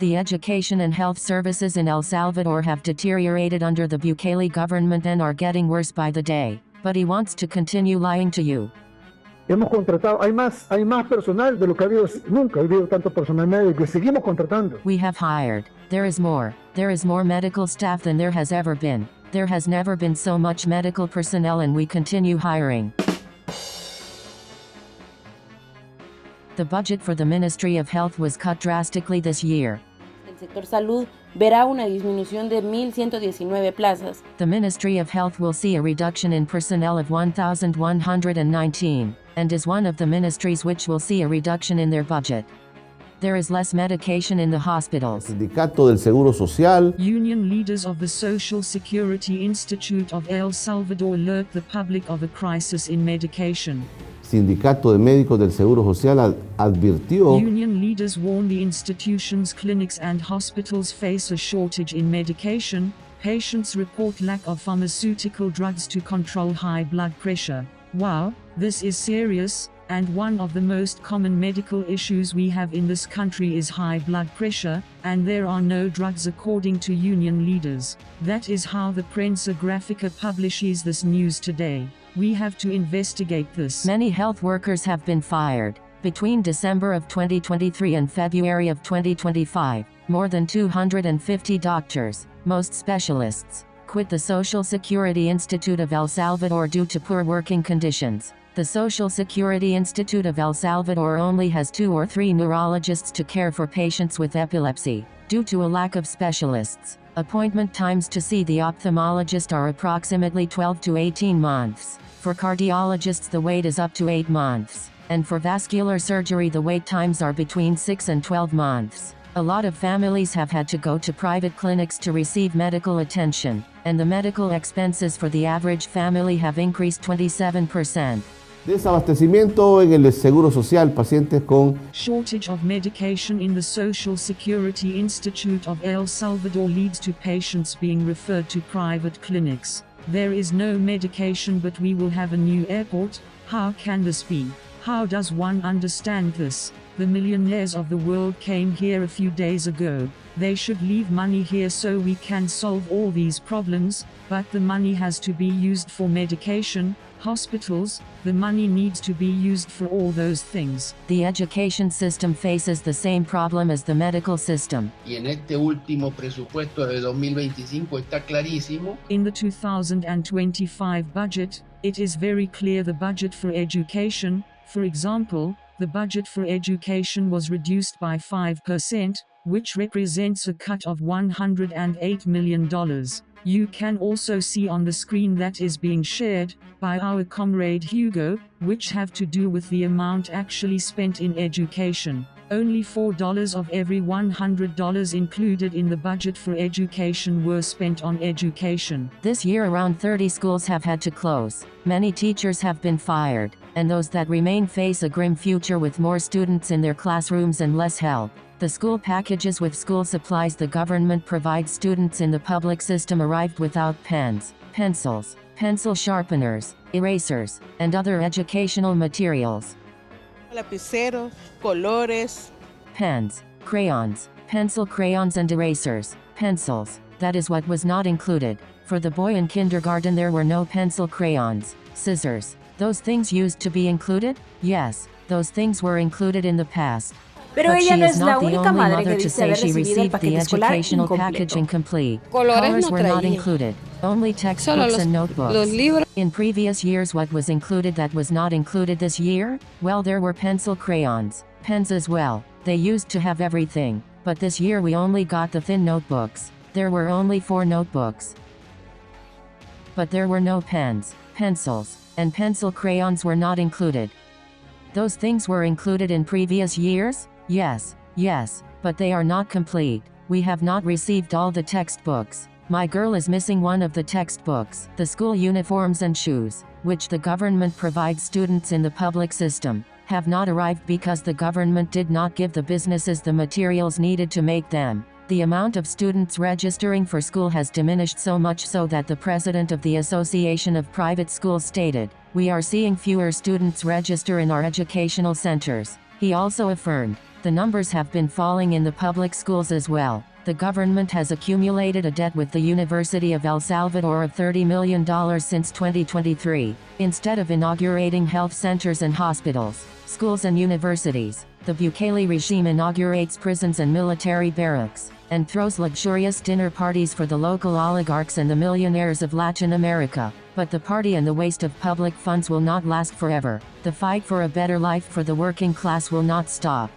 The education and health services in El Salvador have deteriorated under the Bukele government and are getting worse by the day. But he wants to continue lying to you. Hemos contratado, hay más personal de lo que ha habido, nunca ha habido tanto personal médico y seguimos contratando. We have hired. There is more medical staff than there has ever been. There has never been so much medical personnel and we continue hiring. The budget for the Ministry of Health was cut drastically this year. El sector salud verá una disminución de 1,119 plazas. The Ministry of Health will see a reduction in personnel of 1,119, and is one of the ministries which will see a reduction in their budget. There is less medication in the hospitals. Sindicato del Seguro Social. Union leaders of the Social Security Institute of El Salvador alert the public of a crisis in medication. Sindicato de Médicos del Seguro Social advirtió. Union leaders warn the institutions, clinics and hospitals face a shortage in medication. Patients report lack of pharmaceutical drugs to control high blood pressure. Wow, this is serious, and one of the most common medical issues we have in this country is high blood pressure, and there are no drugs according to union leaders. That is how the Prensa Gráfica publishes this news today. We have to investigate this. Many health workers have been fired. Between December of 2023 and February of 2025, more than 250 doctors, most specialists, quit the Social Security Institute of El Salvador due to poor working conditions. The Social Security Institute of El Salvador only has 2 or 3 neurologists to care for patients with epilepsy, due to a lack of specialists. Appointment times to see the ophthalmologist are approximately 12 to 18 months. For cardiologists the wait is up to 8 months. And for vascular surgery the wait times are between 6 and 12 months. A lot of families have had to go to private clinics to receive medical attention, and the medical expenses for the average family have increased 27%. Desabastecimiento en el Seguro Social, pacientes con shortage of medication in the Social Security Institute of El Salvador leads to patients being referred to private clinics. There is no medication but we will have a new airport. How can this be? How does one understand this? The millionaires of the world came here a few days ago. They should leave money here so we can solve all these problems, but the money has to be used for medication, hospitals, the money needs to be used for all those things. The education system faces the same problem as the medical system. Y en este último presupuesto de 2025 está clarísimo. In the 2025 budget, it is very clear the budget for education, for example, the budget for education was reduced by 5%, which represents a cut of $108 million. You can also see on the screen that is being shared by our comrade Hugo, which have to do with the amount actually spent in education. Only $4 of every $100 included in the budget for education were spent on education. This year around 30 schools have had to close. Many teachers have been fired, and those that remain face a grim future with more students in their classrooms and less help. The school packages with school supplies the government provides students in the public system arrived without pens, pencils, pencil sharpeners, erasers, and other educational materials. Lapiceros, colores, pens, crayons, pencil crayons and erasers, pencils. That is what was not included. For the boy in kindergarten there were no pencil crayons, scissors. Those things used to be included? Yes, those things were included in the past. Pero But ella she no is es la not the única only madre mother que to dice say haber she recibido el received the paquete escolar educational package incompleto. incomplete. Colores Colors no were not traía. included. Only textbooks and notebooks. Los libros. In previous years what was included that was not included this year? Well, there were pencil crayons, pens as well. They used to have everything. But this year we only got the thin notebooks. There were only 4 notebooks. But there were no pens, pencils, and pencil crayons were not included. Those things were included in previous years? Yes, but they are not complete. We have not received all the textbooks. My girl is missing one of the textbooks. The school uniforms and shoes, which the government provides students in the public system, have not arrived because the government did not give the businesses the materials needed to make them. The amount of students registering for school has diminished so much so that the president of the Association of Private Schools stated, "We are seeing fewer students register in our educational centers." He also affirmed, The numbers have been falling in the public schools as well. The government has accumulated a debt with the University of El Salvador of $30 million since 2023. Instead of inaugurating health centers and hospitals, schools and universities, the Bukele regime inaugurates prisons and military barracks, and throws luxurious dinner parties for the local oligarchs and the millionaires of Latin America. But the party and the waste of public funds will not last forever. The fight for a better life for the working class will not stop.